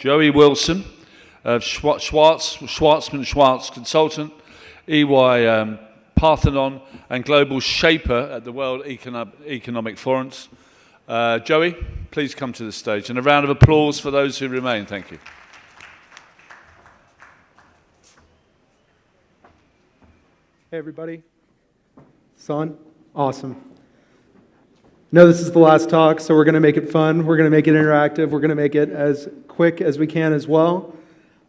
Joey Wilson of Schwarzman Schwartz Consultant, EY-Parthenon, and Global Shaper at the World Economic Forums. Joey, please come to the stage. And a round of applause for those who remain. Thank you. Hey, everybody. Son? Awesome. No, this is the last talk, so we're going to make it fun. We're going to make it interactive. We're going to make it as quick as we can as well.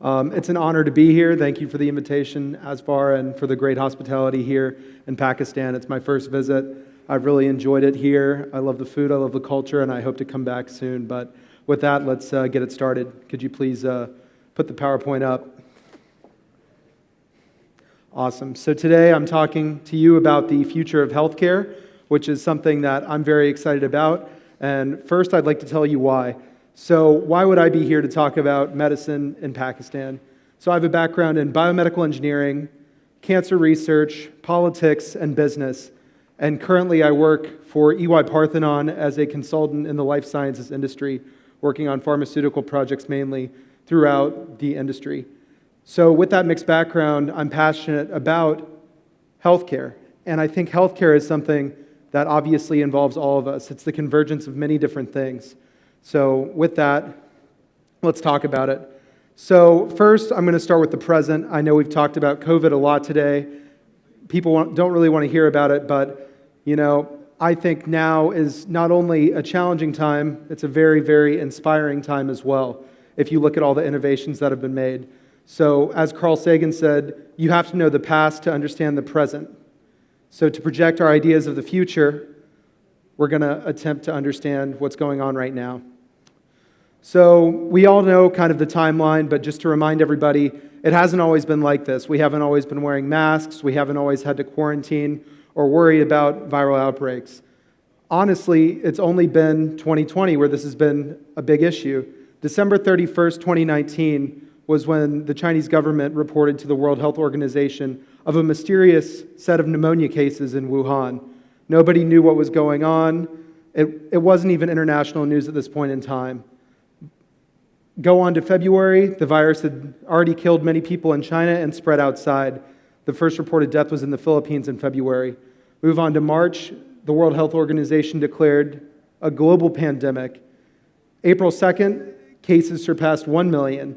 It's an honor to be here. Thank you for the invitation, Asbar, and for the great hospitality here in Pakistan. It's my first visit. I've really enjoyed it here. I love the food, I love the culture, and I hope to come back soon. But with that, let's get it started. Could you please put the PowerPoint up? Awesome. So today I'm talking to you about the future of healthcare, which is something that I'm very excited about. And first, I'd like to tell you why. So why would I be here to talk about medicine in Pakistan? So I have a background in biomedical engineering, cancer research, politics, and business. And currently I work for EY-Parthenon as a consultant in the life sciences industry, working on pharmaceutical projects mainly throughout the industry. So with that mixed background, I'm passionate about healthcare. And I think healthcare is something that obviously involves all of us. It's the convergence of many different things. So with that, let's talk about it. So first, I'm going to start with the present. I know we've talked about COVID a lot today. People don't really want to hear about it, but I think now is not only a challenging time, it's a very, very inspiring time as well, if you look at all the innovations that have been made. So as Carl Sagan said, you have to know the past to understand the present. So to project our ideas of the future, we're going to attempt to understand what's going on right now. So we all know kind of the timeline, but just to remind everybody, it hasn't always been like this. We haven't always been wearing masks. We haven't always had to quarantine or worry about viral outbreaks. Honestly, it's only been 2020 where this has been a big issue. December 31st, 2019 was when the Chinese government reported to the World Health Organization of a mysterious set of pneumonia cases in Wuhan. Nobody knew what was going on. It wasn't even international news at this point in time. Go on to February, the virus had already killed many people in China and spread outside. The first reported death was in the Philippines in February. Move on to March, the World Health Organization declared a global pandemic. April 2nd, cases surpassed 1 million.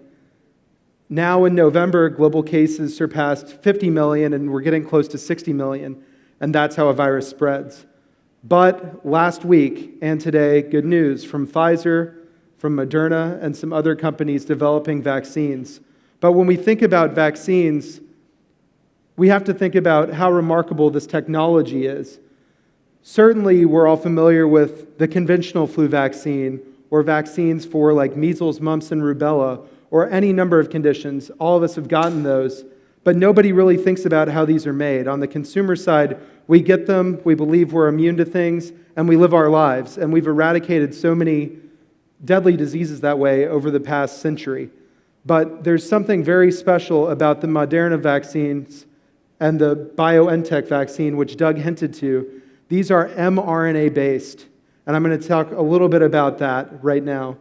Now in November, global cases surpassed 50 million, and we're getting close to 60 million, and that's how a virus spreads. But last week and today, good news from Pfizer, from Moderna, and some other companies developing vaccines. But when we think about vaccines, we have to think about how remarkable this technology is. Certainly, we're all familiar with the conventional flu vaccine, or vaccines for like measles, mumps, and rubella, or any number of conditions. All of us have gotten those, but nobody really thinks about how these are made. On the consumer side, we get them, we believe we're immune to things, and we live our lives, and we've eradicated so many deadly diseases that way over the past century. But there's something very special about the Moderna vaccines and the BioNTech vaccine, which Doug hinted to. These are mRNA-based, and I'm going to talk a little bit about that right now.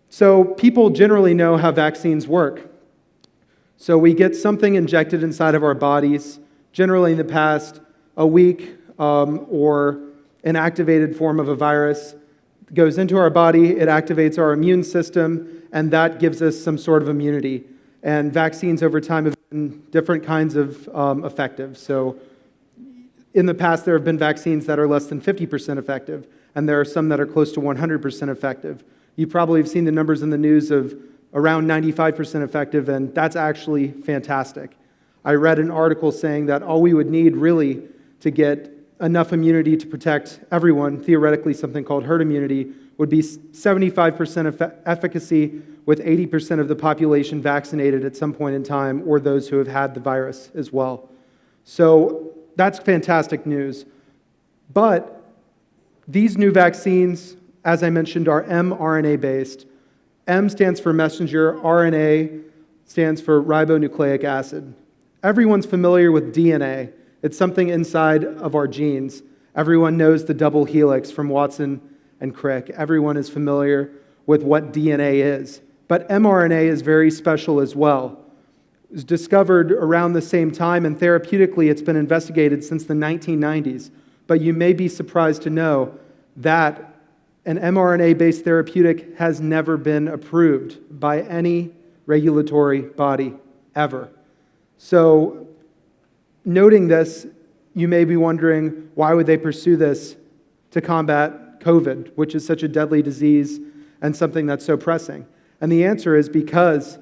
So people generally know how vaccines work. So we get something injected inside of our bodies, generally in the past a week, or an activated form of a virus goes into our body, it activates our immune system, and that gives us some sort of immunity. And vaccines over time have been different kinds of effective. So in the past, there have been vaccines that are less than 50% effective, and there are some that are close to 100% effective. You probably have seen the numbers in the news of around 95% effective, and that's actually fantastic. I read an article saying that all we would need really to get enough immunity to protect everyone, theoretically something called herd immunity, would be 75% efficacy with 80% of the population vaccinated at some point in time, or those who have had the virus as well. So that's fantastic news. But these new vaccines, as I mentioned, are mRNA-based. M stands for messenger, RNA stands for ribonucleic acid. Everyone's familiar with DNA. It's something inside of our genes. Everyone knows the double helix from Watson and Crick. Everyone is familiar with what DNA is. But mRNA is very special as well. It was discovered around the same time, and therapeutically it's been investigated since the 1990s. But you may be surprised to know that an mRNA-based therapeutic has never been approved by any regulatory body ever. So, noting this, you may be wondering, why would they pursue this to combat COVID, which is such a deadly disease and something that's so pressing? And the answer is because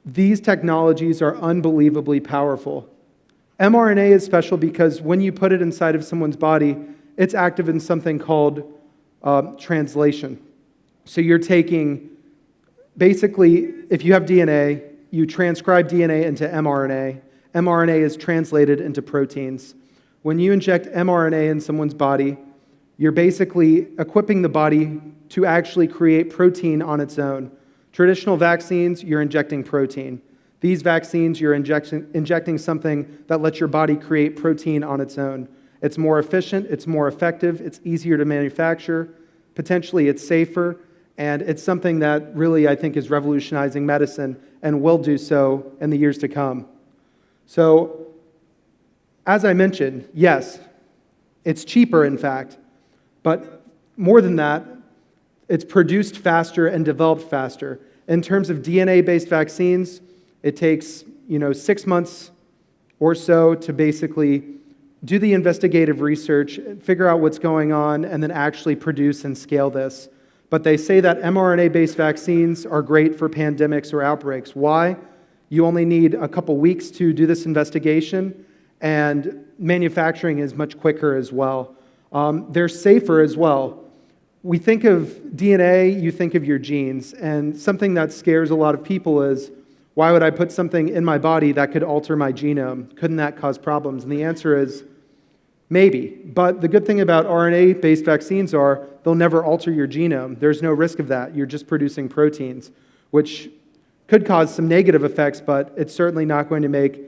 these technologies are unbelievably powerful. mRNA is special because when you put it inside of someone's body, it's active in something called translation. So you're taking, basically, if you have DNA, you transcribe DNA into mRNA. mRNA is translated into proteins. When you inject mRNA in someone's body, you're basically equipping the body to actually create protein on its own. Traditional vaccines, you're injecting protein. These vaccines, you're injecting something that lets your body create protein on its own. It's more efficient, it's more effective, it's easier to manufacture, potentially it's safer, and it's something that really I think is revolutionizing medicine and will do so in the years to come. So, as I mentioned, yes, it's cheaper in fact, but more than that, it's produced faster and developed faster. In terms of DNA-based vaccines, it takes 6 months or so to basically do the investigative research, figure out what's going on, and then actually produce and scale this. But they say that mRNA-based vaccines are great for pandemics or outbreaks. Why? You only need a couple weeks to do this investigation, and manufacturing is much quicker as well. They're safer as well. We think of DNA, you think of your genes, and something that scares a lot of people is, why would I put something in my body that could alter my genome? Couldn't that cause problems? And the answer is, maybe. But the good thing about RNA-based vaccines are they'll never alter your genome. There's no risk of that. You're just producing proteins, which could cause some negative effects, but it's certainly not going to make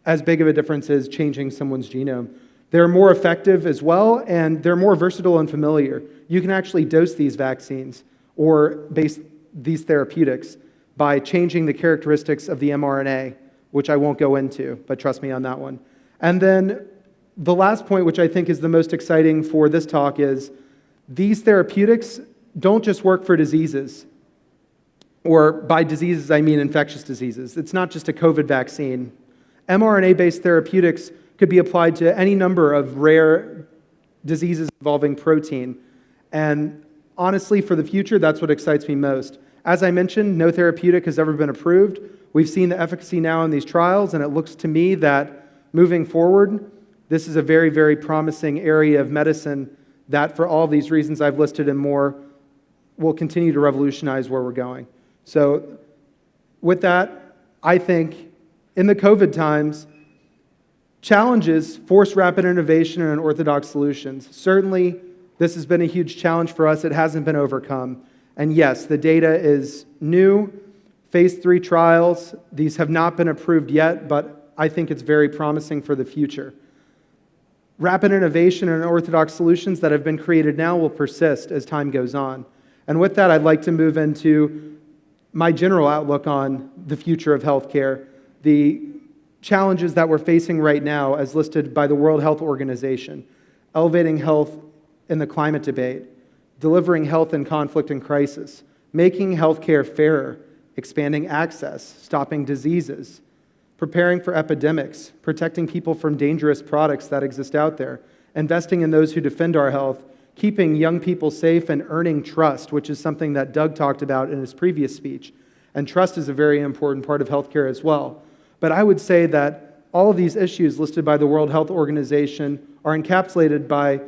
as big of a difference as changing someone's genome. They're more effective as well, and they're more versatile and familiar. You can actually dose these vaccines or base these therapeutics by changing the characteristics of the mRNA, which I won't go into, but trust me on that one. And then the last point, which I think is the most exciting for this talk, is these therapeutics don't just work for diseases, or by diseases I mean infectious diseases. It's not just a COVID vaccine. mRNA-based therapeutics could be applied to any number of rare diseases involving protein. And honestly, for the future, that's what excites me most. As I mentioned, no therapeutic has ever been approved. We've seen the efficacy now in these trials, and it looks to me that moving forward, this is a very, very promising area of medicine that, for all these reasons I've listed and more, will continue to revolutionize where we're going. So with that, I think in the COVID times, challenges force rapid innovation and unorthodox solutions. Certainly, this has been a huge challenge for us. It hasn't been overcome. And yes, the data is new. Phase 3 trials, these have not been approved yet, but I think it's very promising for the future. Rapid innovation and unorthodox solutions that have been created now will persist as time goes on. And with that, I'd like to move into my general outlook on the future of healthcare, the challenges that we're facing right now as listed by the World Health Organization, elevating health in the climate debate, delivering health in conflict and crisis, making healthcare fairer, expanding access, stopping diseases, preparing for epidemics, protecting people from dangerous products that exist out there, investing in those who defend our health, keeping young people safe, and earning trust, which is something that Doug talked about in his previous speech. And trust is a very important part of healthcare as well. But I would say that all of these issues listed by the World Health Organization are encapsulated by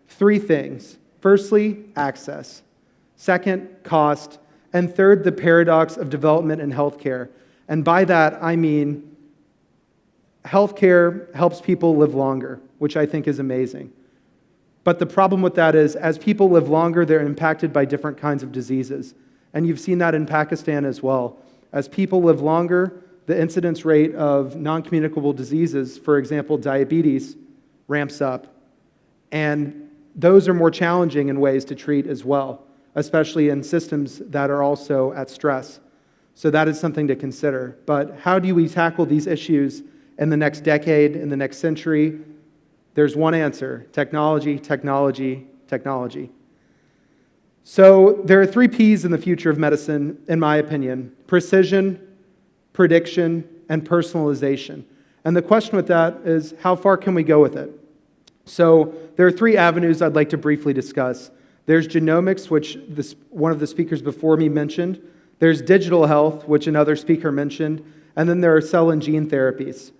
3 things. Firstly, access. Second, cost. And third, the paradox of development in healthcare. And by that, I mean healthcare helps people live longer, which I think is amazing. But the problem with that is, as people live longer, they're impacted by different kinds of diseases. And you've seen that in Pakistan as well. As people live longer, the incidence rate of non-communicable diseases, for example, diabetes, ramps up. And those are more challenging in ways to treat as well. especially in systems that are also at stress. So that is something to consider. But how do we tackle these issues in the next decade, in the next century? There's one answer: technology, technology, technology. So there are 3 P's in the future of medicine, in my opinion: precision, prediction, and personalization. And the question with that is, how far can we go with it? So there are 3 avenues I'd like to briefly discuss. There's genomics, which one of the speakers before me mentioned. There's digital health, which another speaker mentioned. And then there are cell and gene therapies.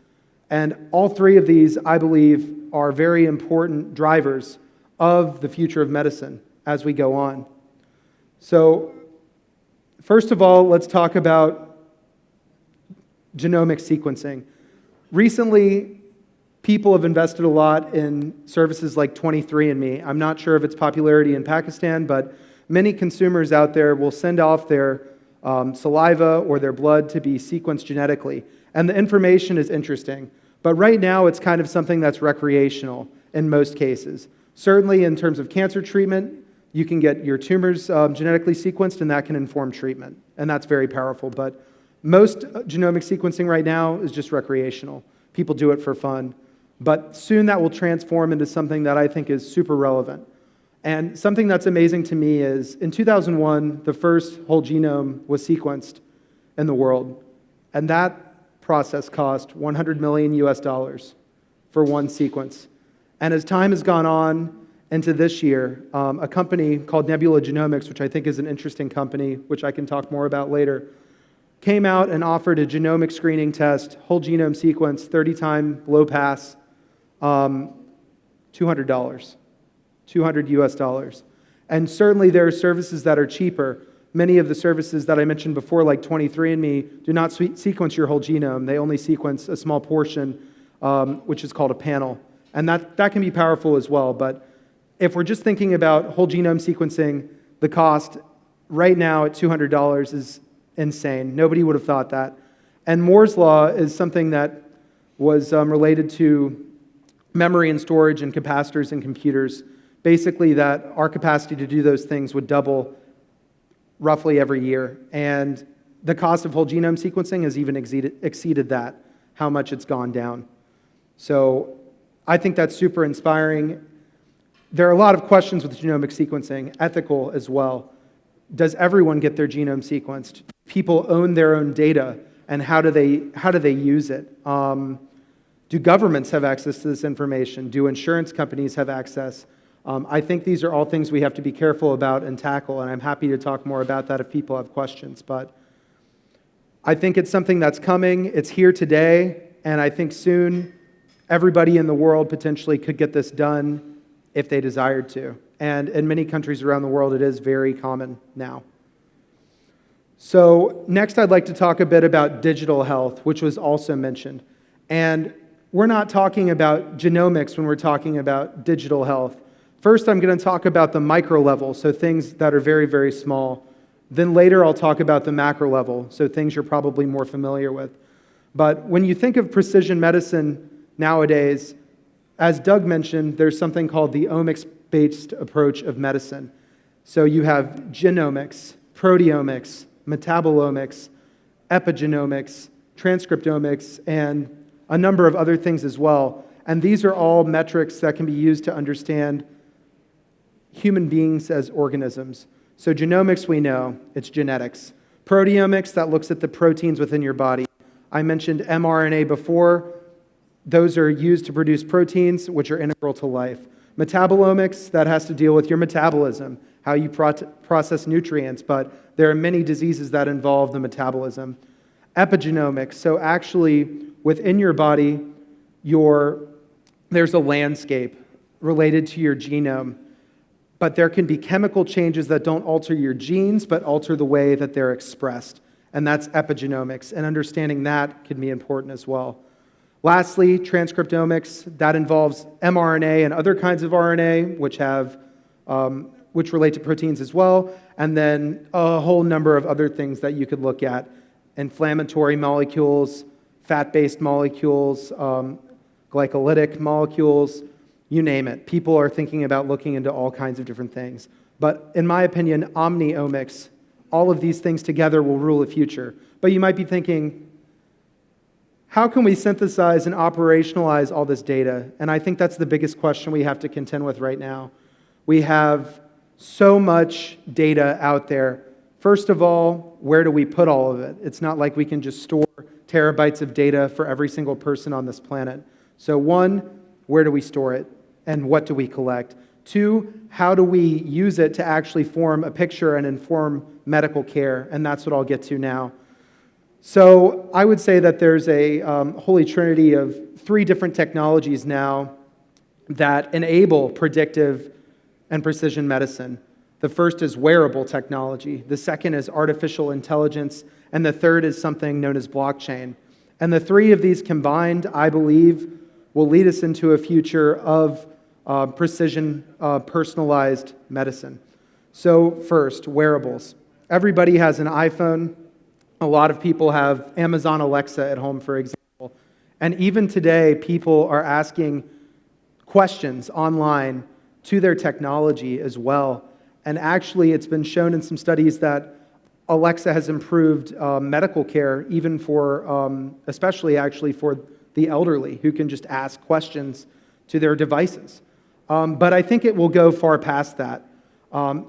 And all 3 of these, I believe, are very important drivers of the future of medicine as we go on. So first of all, let's talk about genomic sequencing. Recently, people have invested a lot in services like 23andMe. I'm not sure of its popularity in Pakistan, but many consumers out there will send off their saliva or their blood to be sequenced genetically. And the information is interesting. But right now, it's kind of something that's recreational in most cases. Certainly, in terms of cancer treatment, you can get your tumors genetically sequenced, and that can inform treatment. And that's very powerful. But most genomic sequencing right now is just recreational. People do it for fun. But soon that will transform into something that I think is super relevant. And something that's amazing to me is, in 2001, the first whole genome was sequenced in the world. And that process cost $100 million US for one sequence. And as time has gone on into this year, a company called Nebula Genomics, which I think is an interesting company, which I can talk more about later, came out and offered a genomic screening test, whole genome sequence, 30-time low pass, $200, $200 US. And certainly there are services that are cheaper. Many of the services that I mentioned before, like 23andMe, do not sequence your whole genome. They only sequence a small portion, which is called a panel. And that can be powerful as well. But if we're just thinking about whole genome sequencing, the cost right now at $200 is insane. Nobody would have thought that. And Moore's law is something that was related to memory and storage and capacitors and computers. Basically, that our capacity to do those things would double roughly every year. And the cost of whole genome sequencing has even exceeded that, how much it's gone down. So I think that's super inspiring. There are a lot of questions with genomic sequencing, ethical as well. Does everyone get their genome sequenced? People own their own data, and how do they use it? Do governments have access to this information? Do insurance companies have access? I think these are all things we have to be careful about and tackle, and I'm happy to talk more about that if people have questions. But I think it's something that's coming. It's here today, and I think soon everybody in the world potentially could get this done if they desired to. And in many countries around the world, it is very common now. So next, I'd like to talk a bit about digital health, which was also mentioned. And we're not talking about genomics when we're talking about digital health. First, I'm going to talk about the micro level, so things that are very, very small. Then later, I'll talk about the macro level, so things you're probably more familiar with. But when you think of precision medicine nowadays, as Doug mentioned, there's something called the omics-based approach of medicine. So you have genomics, proteomics, metabolomics, epigenomics, transcriptomics, and a number of other things as well. And these are all metrics that can be used to understand human beings as organisms. So genomics, we know, it's genetics. Proteomics, that looks at the proteins within your body. I mentioned mRNA before. Those are used to produce proteins, which are integral to life. Metabolomics, that has to deal with your metabolism, how you process nutrients, but there are many diseases that involve the metabolism. Epigenomics, so actually within your body, there's a landscape related to your genome, but there can be chemical changes that don't alter your genes, but alter the way that they're expressed, and that's epigenomics, and understanding that can be important as well. Lastly, transcriptomics, that involves mRNA and other kinds of RNA, which relate to proteins as well, and then a whole number of other things that you could look at: inflammatory molecules, fat-based molecules, glycolytic molecules, you name it. People are thinking about looking into all kinds of different things. But in my opinion, omniomics, all of these things together will rule the future. But you might be thinking, how can we synthesize and operationalize all this data? And I think that's the biggest question we have to contend with right now. We have so much data out there. First of all, where do we put all of it? It's not like we can just store terabytes of data for every single person on this planet. So one, where do we store it? And what do we collect? Two, how do we use it to actually form a picture and inform medical care? And that's what I'll get to now. So I would say that there's a holy trinity of three different technologies now that enable predictive and precision medicine. The first is wearable technology. The second is artificial intelligence. And the third is something known as blockchain. And the three of these combined, I believe, will lead us into a future of precision, personalized medicine. So first, wearables. Everybody has an iPhone. A lot of people have Amazon Alexa at home, for example. And even today, people are asking questions online to their technology as well. And actually, it's been shown in some studies that Alexa has improved medical care, even for, especially actually for the elderly, who can just ask questions to their devices. But I think it will go far past that.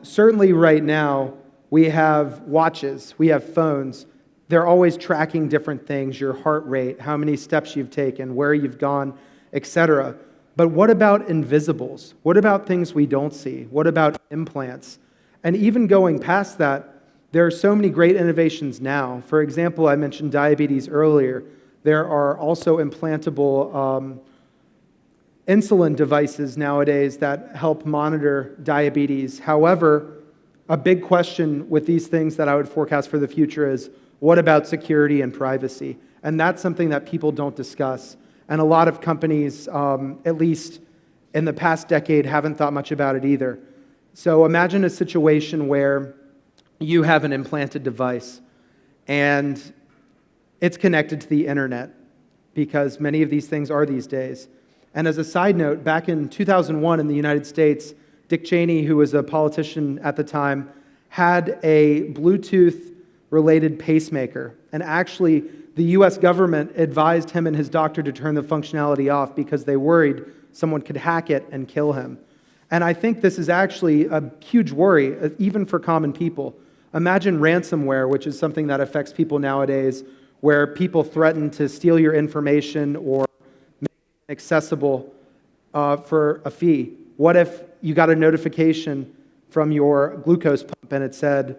Certainly right now, we have watches, we have phones. They're always tracking different things, your heart rate, how many steps you've taken, where you've gone, etc. But what about invisibles? What about things we don't see? What about implants? And even going past that, there are so many great innovations now. For example, I mentioned diabetes earlier. There are also implantable insulin devices nowadays that help monitor diabetes. However, a big question with these things that I would forecast for the future is, what about security and privacy? And that's something that people don't discuss. And a lot of companies, at least in the past decade, haven't thought much about it either. So imagine a situation where you have an implanted device and it's connected to the internet, because many of these things are these days. And as a side note, back in 2001 in the United States, Dick Cheney, who was a politician at the time, had a Bluetooth-related pacemaker. And actually, the US government advised him and his doctor to turn the functionality off because they worried someone could hack it and kill him. And I think this is actually a huge worry, even for common people. Imagine ransomware, which is something that affects people nowadays, where people threaten to steal your information or make it accessible for a fee. What if you got a notification from your glucose pump and it said,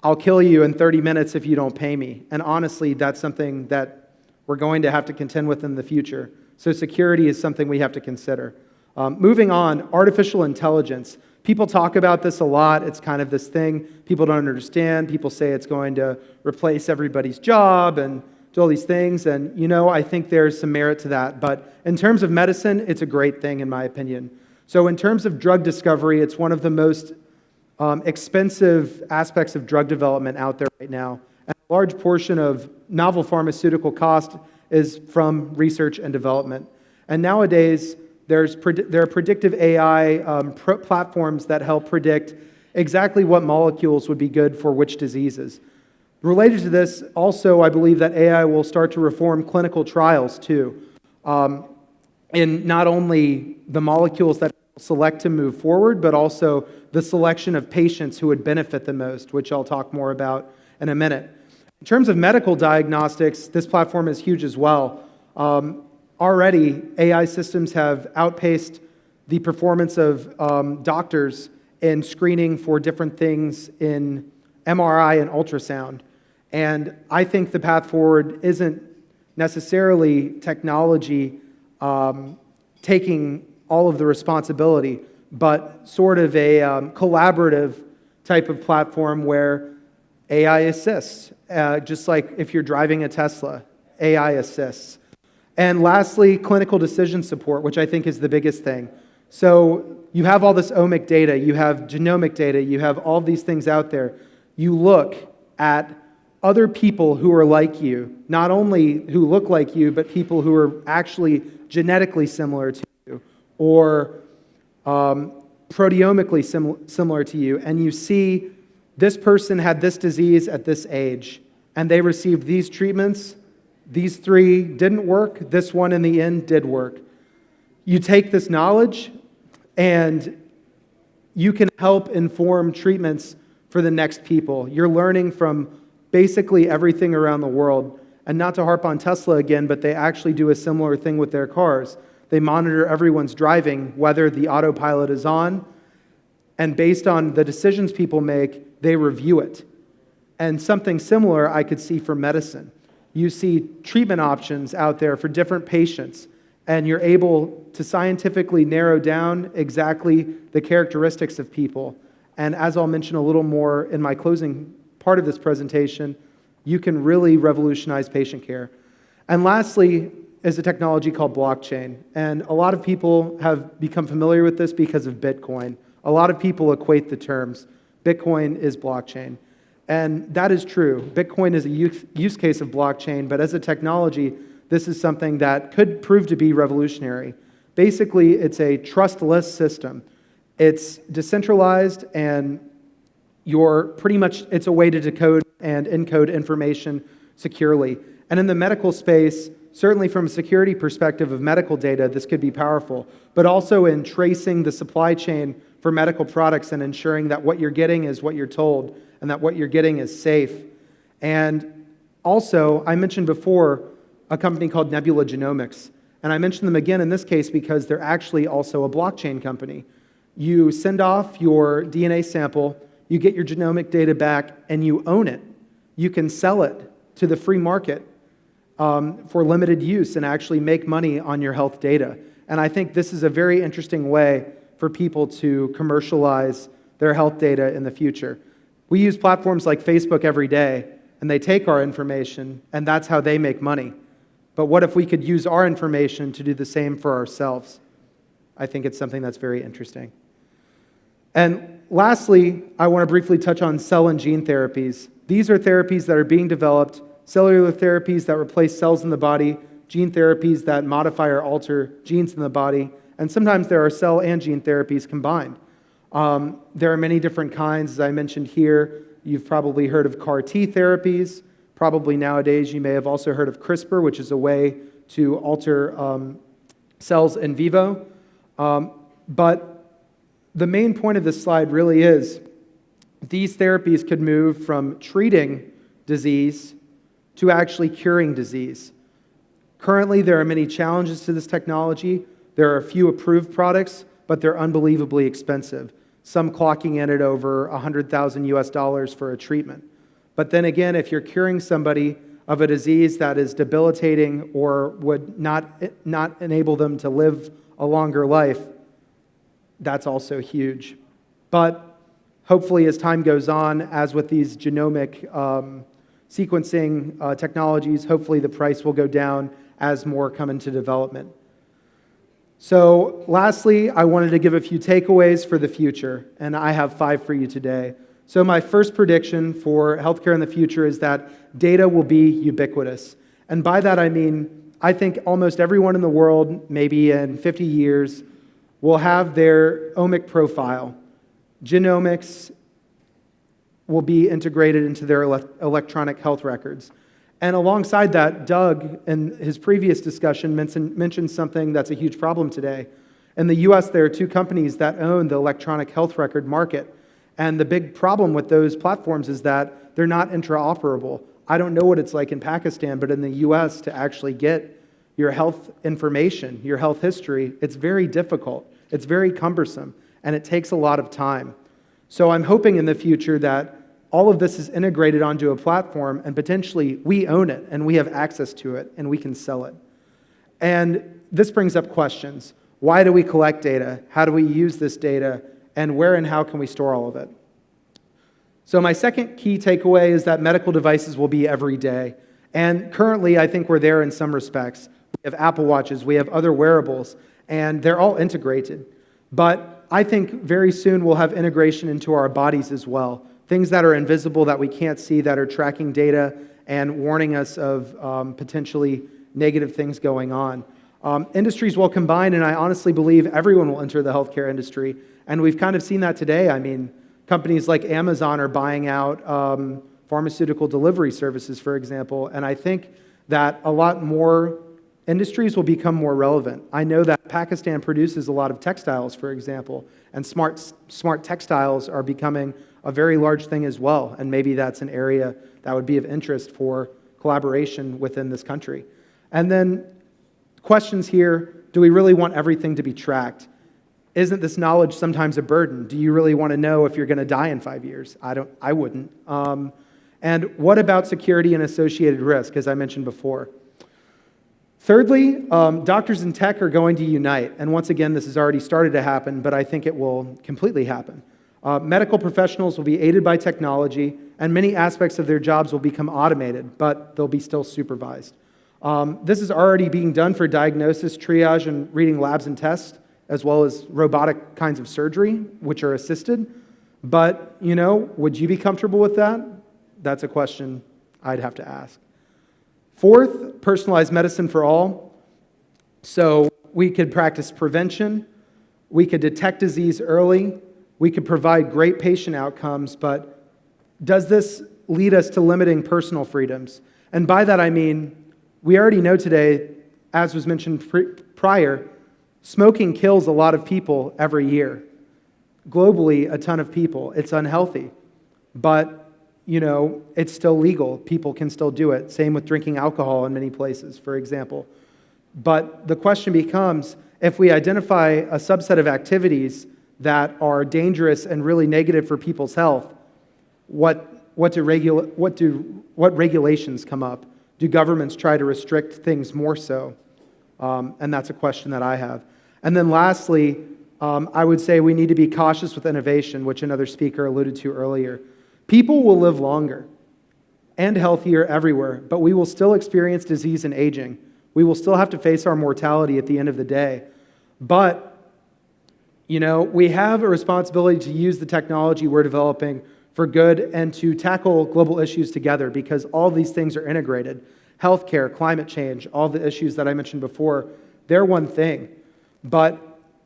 "I'll kill you in 30 minutes if you don't pay me"? And honestly, that's something that we're going to have to contend with in the future. So security is something we have to consider. Moving on, artificial intelligence. People talk about this a lot. It's kind of this thing people don't understand. People say it's going to replace everybody's job and do all these things. And, I think there's some merit to that. But in terms of medicine, it's a great thing, in my opinion. So in terms of drug discovery, it's one of the most expensive aspects of drug development out there right now. And a large portion of novel pharmaceutical cost is from research and development. And nowadays, there are predictive AI platforms that help predict exactly what molecules would be good for which diseases. Related to this, also, I believe that AI will start to reform clinical trials too, in not only the molecules that select to move forward, but also the selection of patients who would benefit the most, which I'll talk more about in a minute. In terms of medical diagnostics, this platform is huge as well. Already, AI systems have outpaced the performance of doctors in screening for different things in MRI and ultrasound. And I think the path forward isn't necessarily technology taking all of the responsibility, but sort of a collaborative type of platform where AI assists, just like if you're driving a Tesla, AI assists. And lastly, clinical decision support, which I think is the biggest thing. So you have all this omic data, you have genomic data, you have all these things out there. You look at other people who are like you, not only who look like you, but people who are actually genetically similar to you, or proteomically similar to you, and you see this person had this disease at this age, and they received these treatments. These 3 didn't work. This one in the end did work. You take this knowledge and you can help inform treatments for the next people. You're learning from basically everything around the world. And not to harp on Tesla again, but they actually do a similar thing with their cars. They monitor everyone's driving, whether the autopilot is on, and based on the decisions people make, they review it. And something similar I could see for medicine. You see treatment options out there for different patients, and you're able to scientifically narrow down exactly the characteristics of people. And as I'll mention a little more in my closing part of this presentation, you can really revolutionize patient care. And lastly is a technology called blockchain. And a lot of people have become familiar with this because of Bitcoin. A lot of people equate the terms. Bitcoin is blockchain. And that is true. Bitcoin is a use case of blockchain, but as a technology, this is something that could prove to be revolutionary. Basically, it's a trustless system. It's decentralized, and it's a way to decode and encode information securely. And in the medical space, certainly from a security perspective of medical data, this could be powerful, but also in tracing the supply chain for medical products and ensuring that what you're getting is what you're told and that what you're getting is safe. And also, I mentioned before a company called Nebula Genomics, and I mention them again in this case because they're actually also a blockchain company. You send off your DNA sample, you get your genomic data back, and you own it. You can sell it to the free market for limited use and actually make money on your health data. And I think this is a very interesting way for people to commercialize their health data in the future. We use platforms like Facebook every day, and they take our information, and that's how they make money. But what if we could use our information to do the same for ourselves? I think it's something that's very interesting. And lastly, I want to briefly touch on cell and gene therapies. These are therapies that are being developed, cellular therapies that replace cells in the body, gene therapies that modify or alter genes in the body, and sometimes there are cell and gene therapies combined. There are many different kinds, as I mentioned here. You've probably heard of CAR T therapies. Probably nowadays you may have also heard of CRISPR, which is a way to alter cells in vivo. But the main point of this slide really is these therapies could move from treating disease to actually curing disease. Currently, there are many challenges to this technology. There are a few approved products, but they're unbelievably expensive, some clocking in at over $100,000 for a treatment. But then again, if you're curing somebody of a disease that is debilitating or would not enable them to live a longer life, that's also huge. But hopefully as time goes on, as with these genomic sequencing technologies, hopefully the price will go down as more come into development. So lastly, I wanted to give a few takeaways for the future, and I have 5 for you today. So my first prediction for healthcare in the future is that data will be ubiquitous. And by that I mean, I think almost everyone in the world, maybe in 50 years, will have their omic profile. Genomics will be integrated into their electronic health records. And alongside that, Doug, in his previous discussion, mentioned something that's a huge problem today. In the US, there are 2 companies that own the electronic health record market. And the big problem with those platforms is that they're not interoperable. I don't know what it's like in Pakistan, but in the US, to actually get your health information, your health history, it's very difficult. It's very cumbersome, and it takes a lot of time. So I'm hoping in the future that all of this is integrated onto a platform, and potentially we own it, and we have access to it, and we can sell it. And this brings up questions. Why do we collect data? How do we use this data? And where and how can we store all of it? So my second key takeaway is that medical devices will be every day. And currently, I think we're there in some respects. We have Apple Watches, we have other wearables, and they're all integrated. But I think very soon we'll have integration into our bodies as well. Things that are invisible that we can't see, that are tracking data and warning us of potentially negative things going on. Industries will combine, and I honestly believe everyone will enter the healthcare industry. And we've kind of seen that today. I mean, companies like Amazon are buying out pharmaceutical delivery services, for example. And I think that a lot more industries will become more relevant. I know that Pakistan produces a lot of textiles, for example, and smart textiles are becoming a very large thing as well. And maybe that's an area that would be of interest for collaboration within this country. And then questions here, do we really want everything to be tracked? Isn't this knowledge sometimes a burden? Do you really want to know if you're going to die in 5 years? I wouldn't. And what about security and associated risk, as I mentioned before? Thirdly, doctors and tech are going to unite. And once again, this has already started to happen, but I think it will completely happen. Medical professionals will be aided by technology, and many aspects of their jobs will become automated, but they'll be still supervised. This is already being done for diagnosis, triage, and reading labs and tests, as well as robotic kinds of surgery, which are assisted. But, would you be comfortable with that? That's a question I'd have to ask. Fourth, personalized medicine for all. So we could practice prevention, we could detect disease early, we could provide great patient outcomes, but does this lead us to limiting personal freedoms? And by that I mean, we already know today, as was mentioned prior, smoking kills a lot of people every year. Globally, a ton of people. It's unhealthy. But it's still legal. People can still do it. Same with drinking alcohol in many places, for example. But the question becomes, if we identify a subset of activities that are dangerous and really negative for people's health, what regulations come up? Do governments try to restrict things more so? And that's a question that I have. And then lastly, I would say we need to be cautious with innovation, which another speaker alluded to earlier. People will live longer and healthier everywhere, but we will still experience disease and aging. We will still have to face our mortality at the end of the day. But, we have a responsibility to use the technology we're developing for good and to tackle global issues together, because all these things are integrated. Healthcare, climate change, all the issues that I mentioned before, they're one thing. But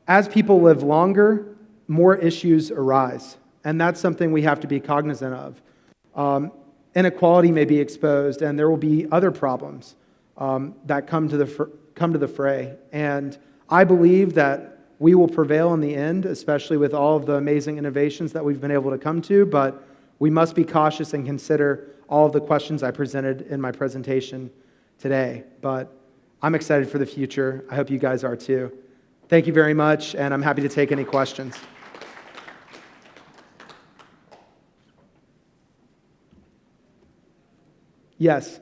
as people live longer, more issues arise. And that's something we have to be cognizant of. Inequality may be exposed, and there will be other problems that come to the fray. And I believe that we will prevail in the end, especially with all of the amazing innovations that we've been able to come to, but we must be cautious and consider all of the questions I presented in my presentation today. But I'm excited for the future. I hope you guys are too. Thank you very much, and I'm happy to take any questions. Yes.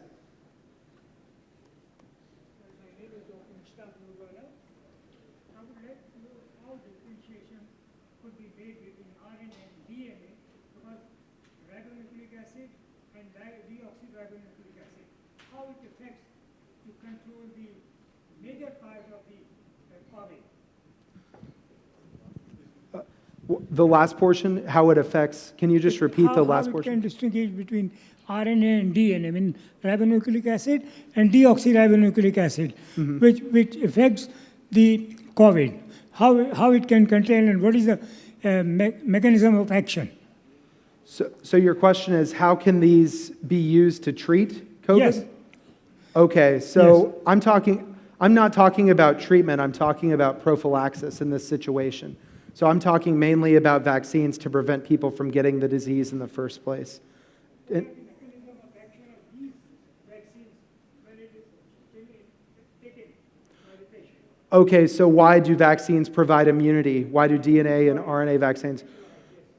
The last portion, how it affects, can you just repeat the last portion? How it can distinguish between RNA and DNA, I mean ribonucleic acid and deoxyribonucleic acid, which affects the COVID. How it can contain and what is the mechanism of action? So your question is, how can these be used to treat COVID? Yes. Okay, so Yes. I'm not talking about treatment, I'm talking about prophylaxis in this situation. So I'm talking mainly about vaccines to prevent people from getting the disease in the first place. Okay, so why do vaccines provide immunity? Why do DNA and RNA vaccines?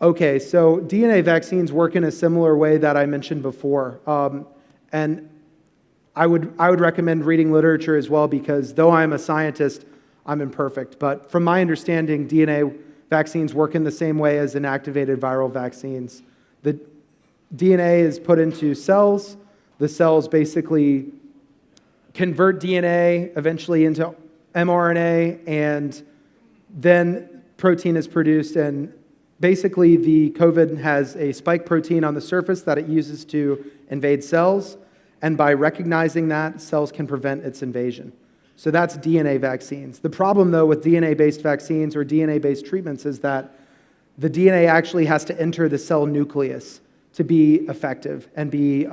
Okay, so DNA vaccines work in a similar way that I mentioned before. And I would recommend reading literature as well, because though I'm a scientist, I'm imperfect. But from my understanding, DNA vaccines work in the same way as inactivated viral vaccines. The DNA is put into cells. The cells basically convert DNA eventually into mRNA, and then protein is produced. And basically, the COVID has a spike protein on the surface that it uses to invade cells. And by recognizing that, cells can prevent its invasion. So that's DNA vaccines. The problem, though, with DNA-based vaccines or DNA-based treatments is that the DNA actually has to enter the cell nucleus to be effective and be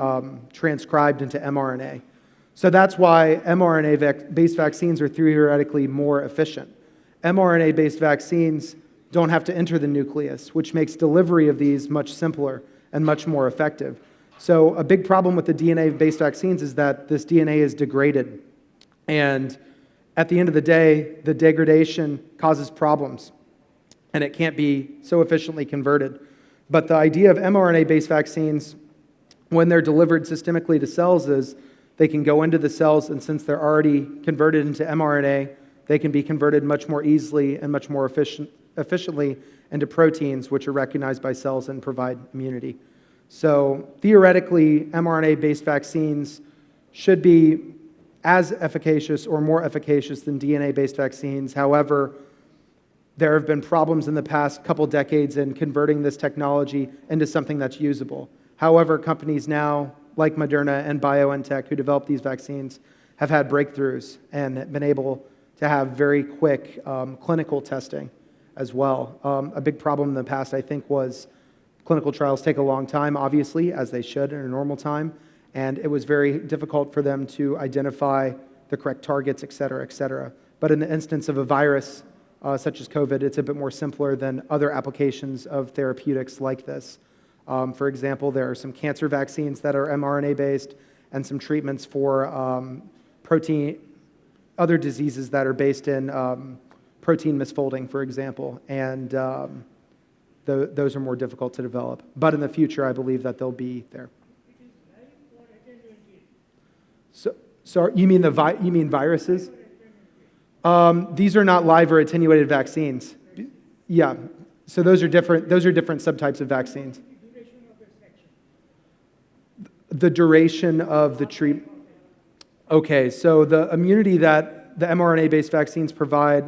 transcribed into mRNA. So that's why mRNA-based vaccines are theoretically more efficient. mRNA-based vaccines don't have to enter the nucleus, which makes delivery of these much simpler and much more effective. So a big problem with the DNA-based vaccines is that this DNA is degraded. And at the end of the day, the degradation causes problems, and it can't be so efficiently converted. But the idea of mRNA-based vaccines, when they're delivered systemically to cells, is they can go into the cells, and since they're already converted into mRNA, they can be converted much more easily and much more efficiently into proteins, which are recognized by cells and provide immunity. So theoretically, mRNA-based vaccines should be as efficacious or more efficacious than DNA-based vaccines. However, there have been problems in the past couple decades in converting this technology into something that's usable. However, companies now, like Moderna and BioNTech, who develop these vaccines, have had breakthroughs and been able to have very quick clinical testing as well. A big problem in the past, I think, was clinical trials take a long time, obviously, as they should in a normal time, and it was very difficult for them to identify the correct targets, et cetera, et cetera. But in the instance of a virus such as COVID, it's a bit more simpler than other applications of therapeutics like this. For example, there are some cancer vaccines that are mRNA-based and some treatments for other diseases that are based in protein misfolding, for example, and those are more difficult to develop. But in the future, I believe that they'll be there. So you mean viruses? These are not live or attenuated vaccines. Yeah. So those are different subtypes of vaccines. The duration of the treatment. Okay, so the immunity that the mRNA-based vaccines provide,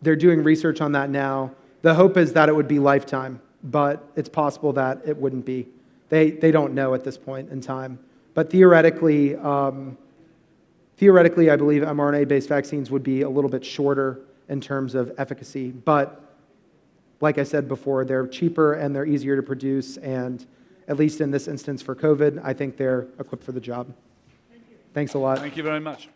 they're doing research on that now. The hope is that it would be lifetime, but it's possible that it wouldn't be. They don't know at this point in time. But theoretically, I believe mRNA-based vaccines would be a little bit shorter in terms of efficacy. But like I said before, they're cheaper and they're easier to produce. And at least in this instance for COVID, I think they're equipped for the job. Thanks a lot. Thank you very much.